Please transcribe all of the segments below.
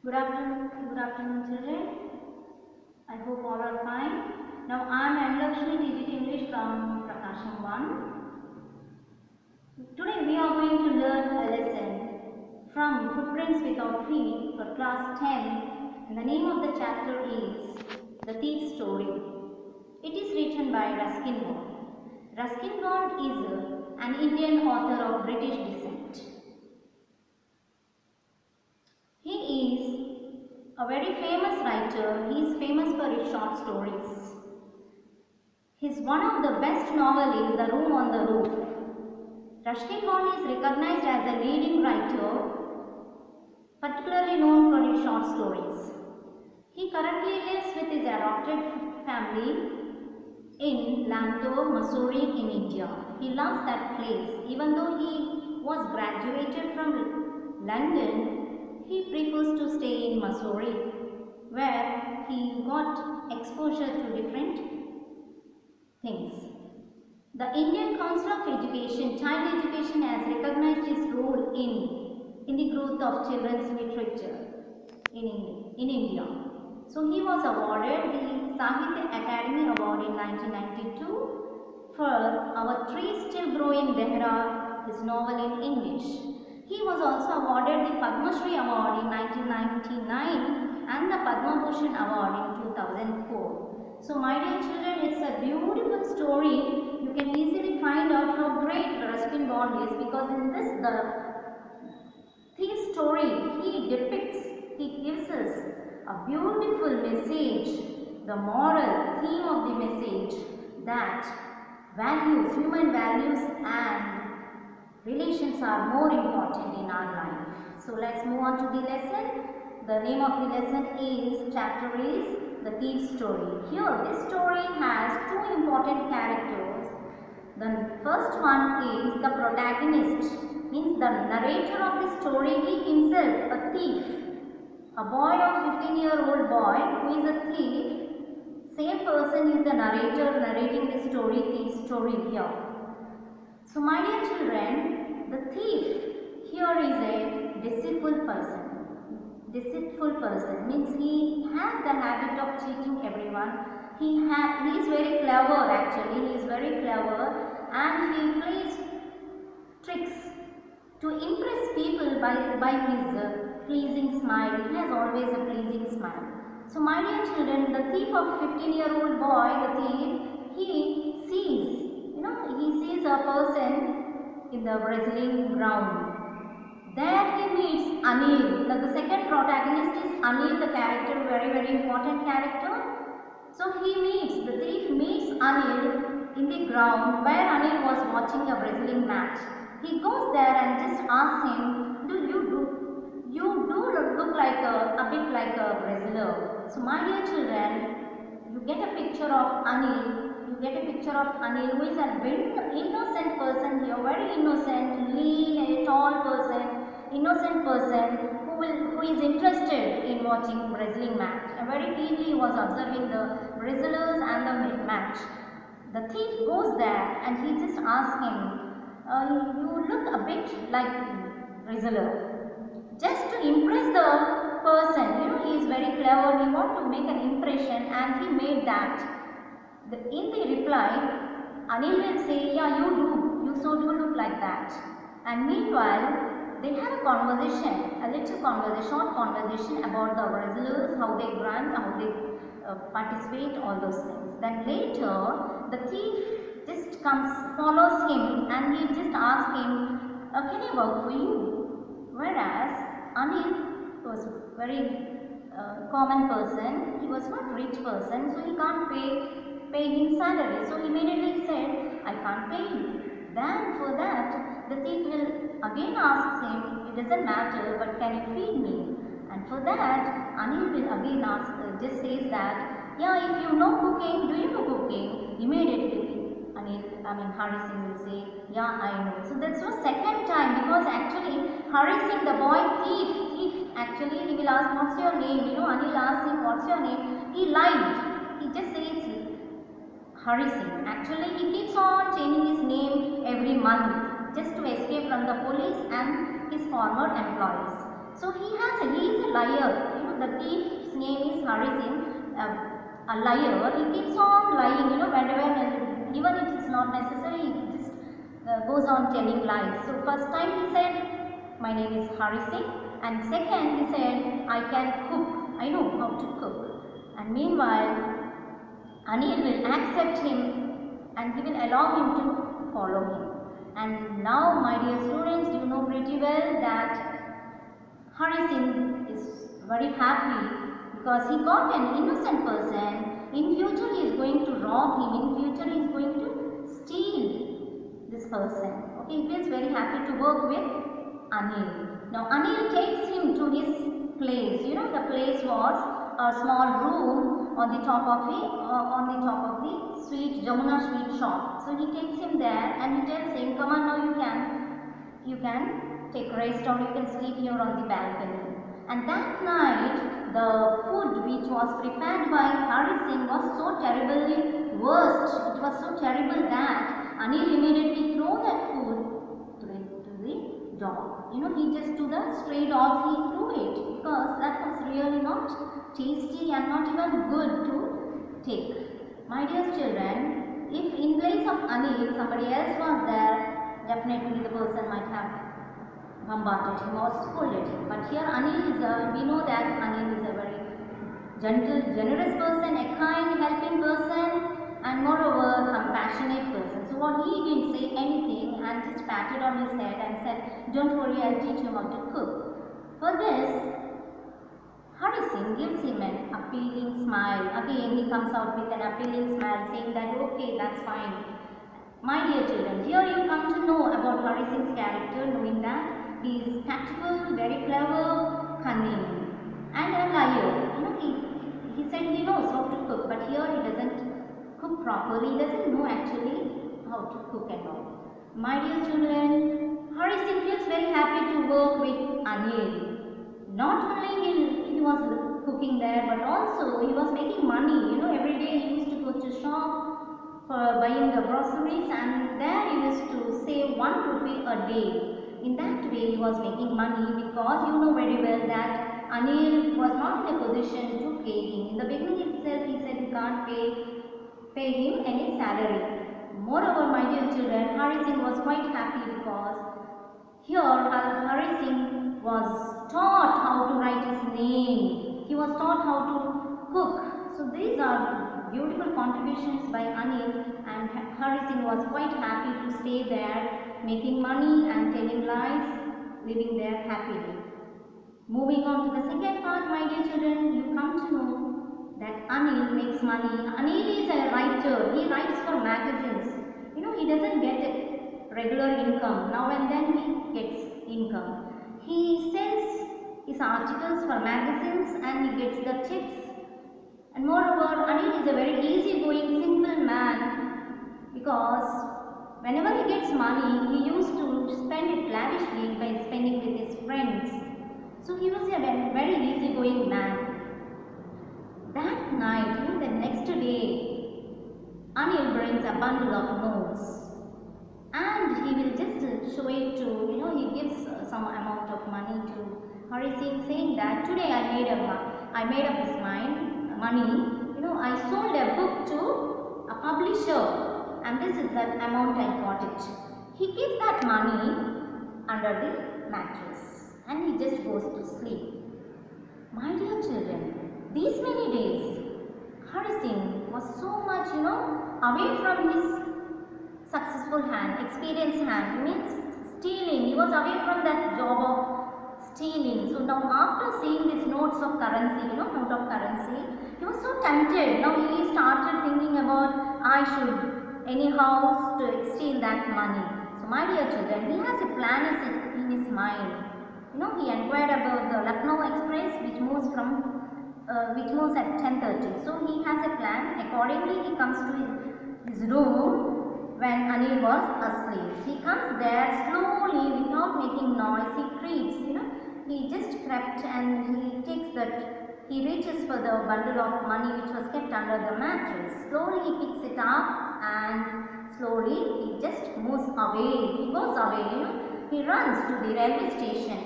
Good afternoon children. I hope all are fine. Now I am Anlakshmi teaching English from Prakasham 1. Today we are going to learn a lesson from Footprints Without Feet for class 10 and the name of the chapter is The Thief's Story. It is written by Ruskin Bond. Ruskin Bond is an Indian author of British descent. He is a very famous writer. He is famous for his short stories. One of the best novels is The Room on the Roof. Ruskin Bond is recognized as a leading writer, particularly known for his short stories. He currently lives with his adopted family in Lantur, Missouri in India. He loves that place. Even though he was graduated from London, he prefers to stay in Missouri, where he got exposure to different things. The Indian Council of Education, Child Education has recognized his role in the growth of children's literature in India. So he was awarded the Sahitya Academy Award in 1992 for Our Trees Still Grow in Dehra, his novel in English. He was also awarded the Padma Shri Award in 1999 and the Padma Bhushan Award in 2004. So my dear children, it's a beautiful story. You can easily find out how great Ruskin Bond is, because in this, the thief story, he gives us a beautiful message, the moral theme of the message, that values, human values and relations are more important in our life. So let's move on to the lesson. The name of the lesson chapter is The Thief's Story. Here this story has two important characters. The first one is the protagonist, means the narrator of the story. He himself a thief, a boy of 15-year-old boy who is a thief. Same person is the narrator narrating the story, thief's story here. So my dear children, the thief here is a deceitful person. Deceitful person means he has the habit of cheating everyone. He is very clever actually. He is very clever and he plays tricks to impress people by his pleasing smile. He has always a pleasing smile. So my dear children, the thief of 15-year-old boy, the thief, he sees a person in the wrestling ground. There he meets Anil. The second protagonist is Anil, the character, very important character. So the thief meets Anil in the ground where Anil was watching a wrestling match. He goes there and just asks him, you do look like a bit like a wrestler. So my dear children, you get a picture of Anil. Who is a very innocent person here, very innocent, lean, a tall person, innocent person who is interested in watching wrestling match. And very keenly he was observing the wrestlers and the match. The thief goes there and he just asks him, you look a bit like wrestler. Just to impress the person, he is very clever, he wants to make an impression and he made that. In the reply, Anil will say, yeah, you do, you so do look like that. And meanwhile, they have a conversation, short conversation about the wrestlers, how they grunt, how they participate, all those things. Then later, the thief just follows him and he just asks him, can I work for you? Whereas Anil was very common person, he was not rich person, so he can't pay him salary. So immediately he said, I can't pay you. Then for that, the thief will again ask him, it doesn't matter, but can you feed me? And for that, Anil will again just says that, yeah, if you know cooking, do you know cooking? Immediately, Hari Singh will say, yeah, I know. So that's the second time, because actually, Hari Singh, the boy thief, actually he will ask, what's your name? Anil asks him, what's your name? He lied. He just says, Hari Singh. Actually, he keeps on changing his name every month just to escape from the police and his former employees. So he is a liar. You know, the thief's name is Hari Singh, a liar. He keeps on lying, you know, whenever, even if it's not necessary, he just goes on telling lies. So first time he said, my name is Hari Singh, and second he said, I can cook, I know how to cook. And meanwhile, Anil will accept him and he will allow him to follow him. And now, my dear students, you know pretty well that Hari Singh is very happy because he got an innocent person. In future he is going to rob him, in future he is going to steal this person. Okay, he feels very happy to work with Anil. Now Anil takes him to his place. You know, the place was a small room on the top of the sweet Jamuna sweet shop. So he takes him there and he tells him, come on, now you can take rest or you can sleep here on the balcony. And that night, the food which was prepared by Hari Singh was so terribly worst. It was so terrible that Anil immediately threw that food to the dog. You know, to the stray dogs he threw it because that was really not tasty and not even good to take. My dear children, if in place of Anil somebody else was there, definitely the person might have bombarded him or scolded him. But here we know that Anil is a very gentle, generous person, a kind, helping person, and moreover compassionate person. So what he didn't say anything and just patted on his head and said, don't worry, I'll teach you how to cook. For this, Hari Singh gives him an appealing smile. Again, he comes out with an appealing smile saying that, okay, that's fine. My dear children, here you come to know about Hari Singh's character, knowing that he is tactful, very clever, cunning, and a liar. You know, he said he knows how to cook, but here he doesn't cook properly. He doesn't know actually how to cook at all. My dear children, Hari Singh feels very happy to work with Anil. Not only he was cooking there, but also he was making money. You know, every day he used to go to shop for buying the groceries, and there he used to save 1 rupee a day. In that way he was making money because you know very well that Anil was not in a position to pay him. In the beginning itself he said he can't pay him any salary. Moreover, my dear children, Hari Singh was quite happy because here Hari Singh was taught how to write his name. He was taught how to cook. So these are beautiful contributions by Anil, and Hari Singh was quite happy to stay there, making money and telling lies, living there happily. Moving on to the second part, my dear children, you come to know that Anil makes money. Anil is a writer. He writes for magazines. You know, he doesn't get a regular income. Now and then he gets income. He sells his articles for magazines and he gets the tips. And moreover, Anil is a very easygoing, simple man because whenever he gets money, he used to spend it lavishly by spending with his friends. So he was a very easygoing man. That night, you know, the next day, Anil brings a bundle of notes. And he will just show it to, you know, he gives some amount of money to Hari Singh, saying that today I made up this money. You know, I sold a book to a publisher and this is the amount I got it. He keeps that money under the mattress and he just goes to sleep. My dear children, these many days, Hari Singh was so much, you know, away from his successful hand, experienced hand, means stealing. He was away from that job of stealing. So now after seeing these notes of currency, you know, note of currency, he was so tempted. Now he started thinking about, I should anyhow steal that money. So my dear children, he has a plan in his mind. You know, he inquired about the Lucknow Express which moves at 10:30. So he has a plan. Accordingly, he comes to his room when Anil was asleep. He comes there slowly without making noise. He creeps, you know. He just crept and he reaches for the bundle of money which was kept under the mattress. Slowly he picks it up and slowly he just moves away. He goes away, you know. He runs to the railway station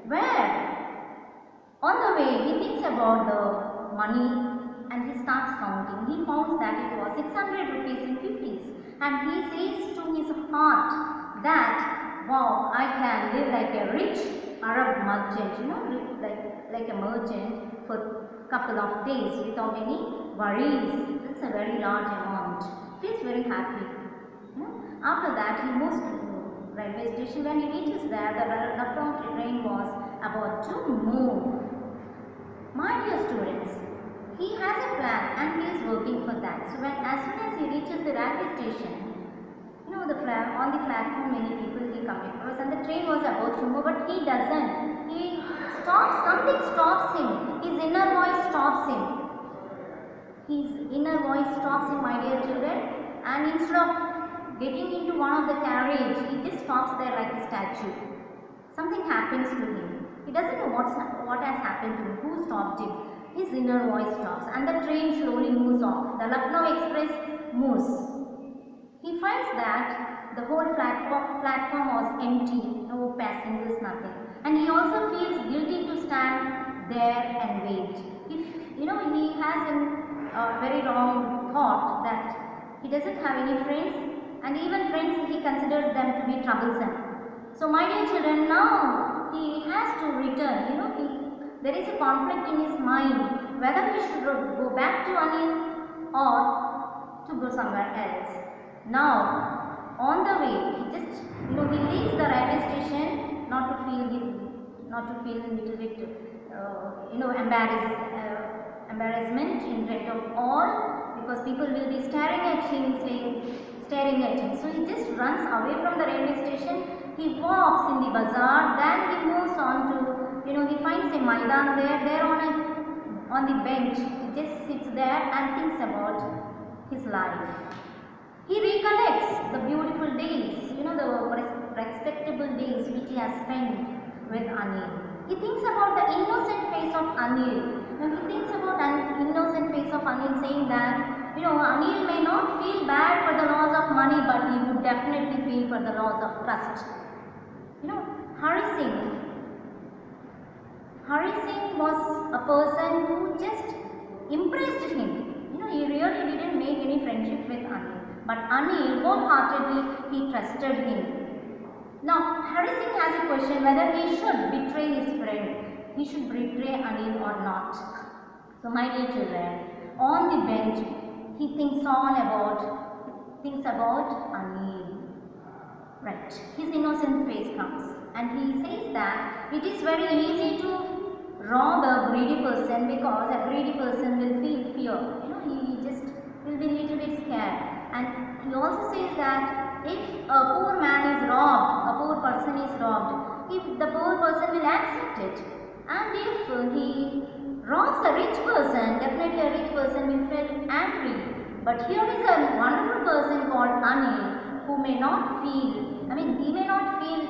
where way, he thinks about the money and he starts counting. He found that it was 600 rupees in 50s, and he says to his heart that, wow, I can live like a rich Arab merchant, like a merchant for a couple of days without any worries. That's a very large amount. He feels very happy. After that, he moves to the railway station. When he reaches there, the Lucknow train was about to move. My dear students, he has a plan and he is working for that. So as soon as he reaches the railway station, on the platform many people he come across, and the train was about to move, but he doesn't. He stops. Something stops him. His inner voice stops him. His inner voice stops him, my dear children, and instead of getting into one of the carriage, he just stops there like a statue. Something happens to him. He doesn't know what has happened to him, who stopped him. His inner voice stops and the train slowly moves off. The Lucknow Express moves. He finds that the whole platform was empty, no passengers, nothing. And he also feels guilty to stand there and wait. He has a very wrong thought that he doesn't have any friends, and even friends he considers them to be troublesome. So my dear children, now he has to return. There is a conflict in his mind whether he should go back to Anil or to go somewhere else. Now, on the way, he leaves the railway station not to feel a little bit embarrassment in front of all, because people will be staring at him. So he just runs away from the railway station. He walks in the bazaar. Then he moves on to he finds a maidan there on the bench. He just sits there and thinks about his life. He recollects the beautiful days, the respectable days which he has spent with Anil. He thinks about the innocent face of Anil. He thinks about an innocent face of Anil, saying that, Anil may not feel bad for the loss of money, but he would definitely feel for the loss of trust. Hari Singh was a person who just impressed him. He really didn't make any friendship with Anil. But Anil, wholeheartedly, he trusted him. Now, Hari Singh has a question whether he should betray his friend. He should betray Anil or not. So, my dear children, on the bench, he thinks about Anil. Right. His innocent face comes and he says that it is very easy to rob a greedy person, because a greedy person will feel fear. He just will be a little bit scared. And he also says that if a poor man is robbed, a poor person is robbed, if the poor person will accept it. And if he robs a rich person, definitely a rich person will feel angry. But here is a wonderful person called Anil who may not feel, he may not feel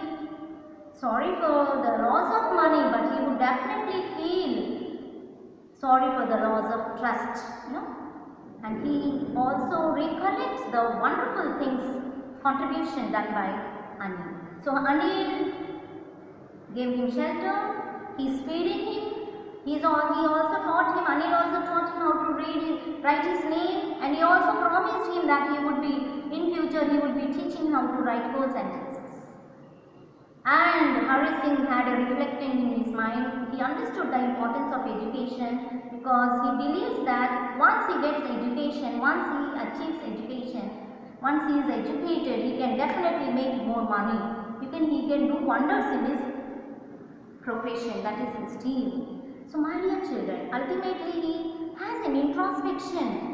sorry for the loss of money, but he would definitely feel sorry for the loss of trust, And he also recollects the wonderful contribution done by Anil. So Anil gave him shelter, he is feeding him, Anil also taught him how to write his name, and he also promised him that in future he would be teaching how to write whole sentences. And Hari Singh had a reflection in his mind. He understood the importance of education, because he believes that once he gets education, once he achieves education, once he is educated, he can definitely make more money. He can do wonders in his profession, that is in stealing. So my dear children, ultimately he has an introspection.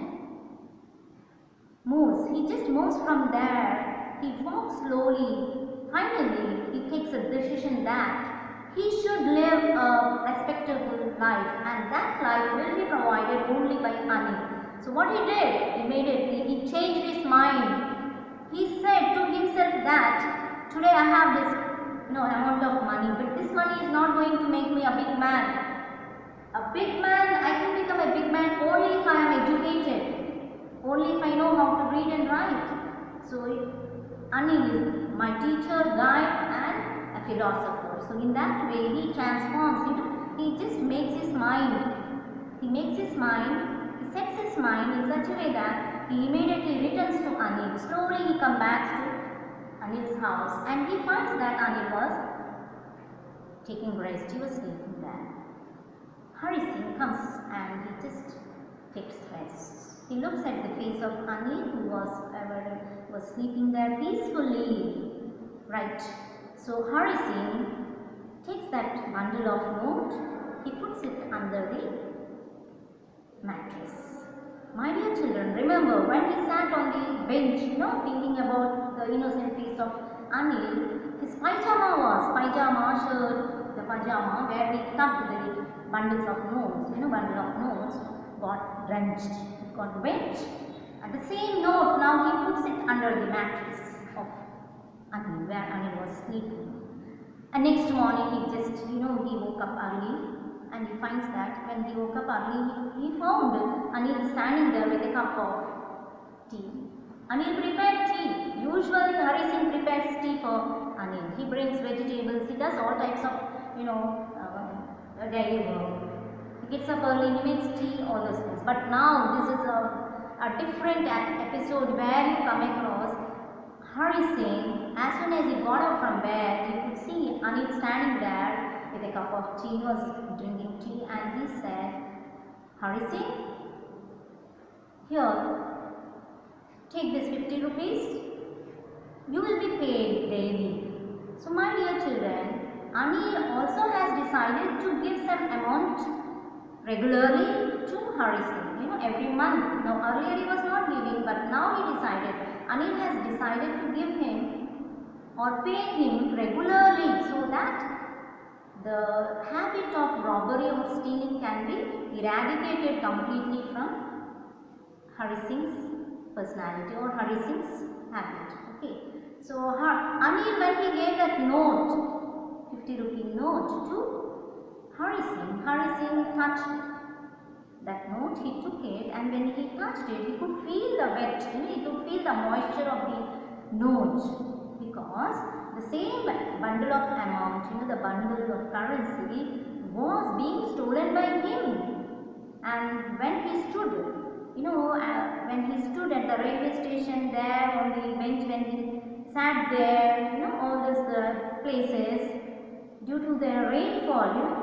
He just moves from there. He walks slowly. Finally, he takes a decision that he should live a respectable life, and that life will be provided only by Anil. So what he did, immediately he changed his mind. He said to himself that today I have this amount of money, but this money is not going to make me a big man. A big man, I can become a big man only if I am educated, only if I know how to read and write. So Anil is my teacher, guide and a philosopher. So in that way he transforms, he just makes his mind mind in such a way that he immediately returns to Anil. Slowly he comes back to Anil's house and he finds that Anil was taking rest. He was sleeping there. Hari Singh comes and he just takes rest. He looks at the face of Anil who was sleeping there peacefully. Right. So Hari Singh takes that bundle of note, he puts it under the mattress. My dear children, remember when he sat on the bench, thinking about the innocent face of Anil, his pajama shirt, the pajama where he tucked the bundles of notes, bundle of notes got drenched, it got wet. And the same note now he puts it under the mattress of Anil, where Anil was sleeping. And next morning he just, he woke up early and he finds that when he woke up early, he found Anil standing there with a cup of tea. Anil prepared tea. Usually Hari Singh prepares tea for Anil. He brings vegetables, he does all types of, daily work. He gets up early, he makes tea, all those things. But now this is a different episode where you come across Hari Singh. As soon as he got up from bed, you could see Anil standing there with a cup of tea. He was drinking tea and he said, Hari Singh, here, take this 50 rupees. You will be paid daily. So my dear children, Anil also has decided to give some amount regularly to Hari Singh. Every month. Now earlier he was not giving, but now he decided, Anil has decided to give him or pay him regularly so that the habit of robbery or stealing can be eradicated completely from Hari Singh's personality or Hari Singh's habit. Okay. So Anil, when he gave that note, 50 rupee note to Hari Singh touched that note, he took it, and when he touched it, he could feel the wet, he could feel the moisture of the note, because the same bundle of amount, the bundle of currency was being stolen by him. And when he stood, when he stood at the railway station there on the bench, when he sat there, all those places, due to the rainfall,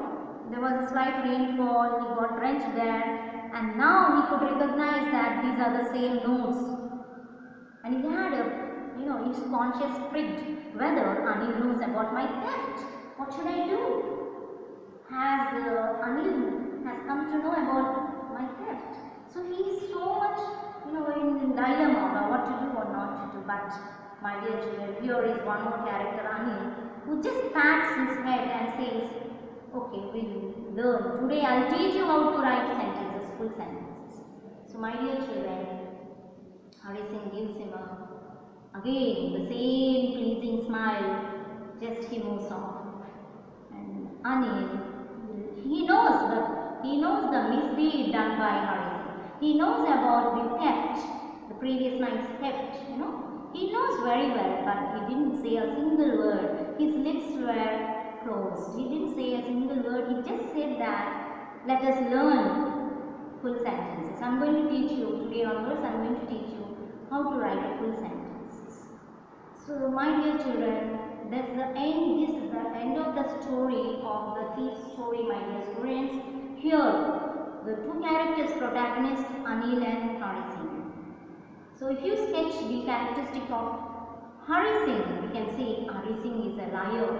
there was a slight rainfall, he got drenched there, and now he could recognize that these are the same notes. And he had his conscience pricked whether Anil knows about my theft. What should I do? Has Anil has come to know about my theft? So he is so much, in dilemma about what to do or not to do. But my dear children, here is one more character, Anil, who just pats his head and says, okay, we'll learn. Today I'll teach you how to write sentences, full sentences. So my dear children, Hari Singh gives him again the same pleasing smile, just he moves on. And Anil, he knows the misdeed done by Hari Singh. He knows about the theft, the previous night's theft, He knows very well, but he didn't say a single word. His lips were closed. He didn't say a single word. He just said that, let us learn full sentences. I'm going to teach you, today onwards, I'm going to teach you how to write a full sentence. So my dear children, this is the end of the story of the thief story, my dear students. Here, the two characters, protagonist Anil and Hari Singh. So if you sketch the characteristic of Hari Singh, we can say Hari Singh is a liar.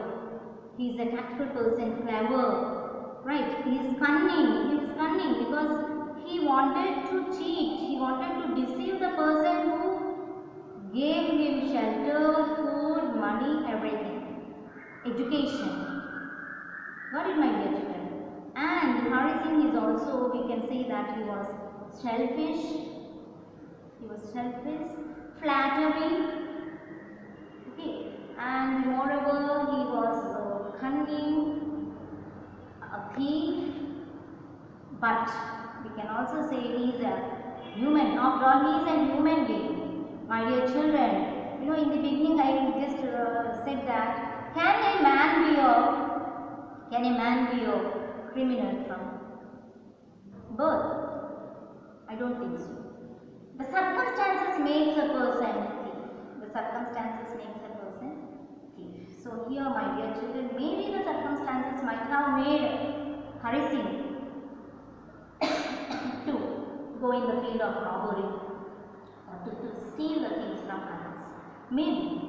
He is a tactful person, clever, right? He is cunning because he wanted to cheat, he wanted to deceive the person who gave him shelter, food, money, everything, education. Got it, my dear children? And Hari Singh is also, we can say that he was selfish, flattering, okay, and moreover he was cunning, a thief, but we can also say he is a human. After all, he is a human being. My dear children, in the beginning I just said that can a man be a criminal from birth? I don't think so. The circumstances makes a person thief. The circumstances makes a person thief. So here, my dear children, maybe the circumstances might have made Hari Singh to go in the field of robbery or to steal the things from others. Maybe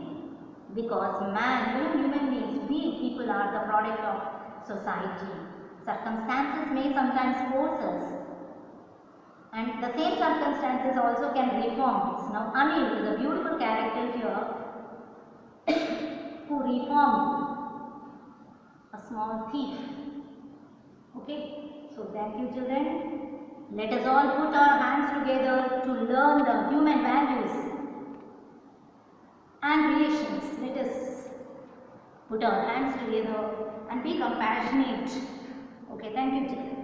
because man, human beings, we people are the product of society. Circumstances may sometimes force us, and the same circumstances also can reform us. Now Anil is a beautiful character here who reformed a small thief. Okay, so thank you children. Let us all put our hands together to learn the human values and relations. Let us put our hands together and be compassionate. Okay, thank you children.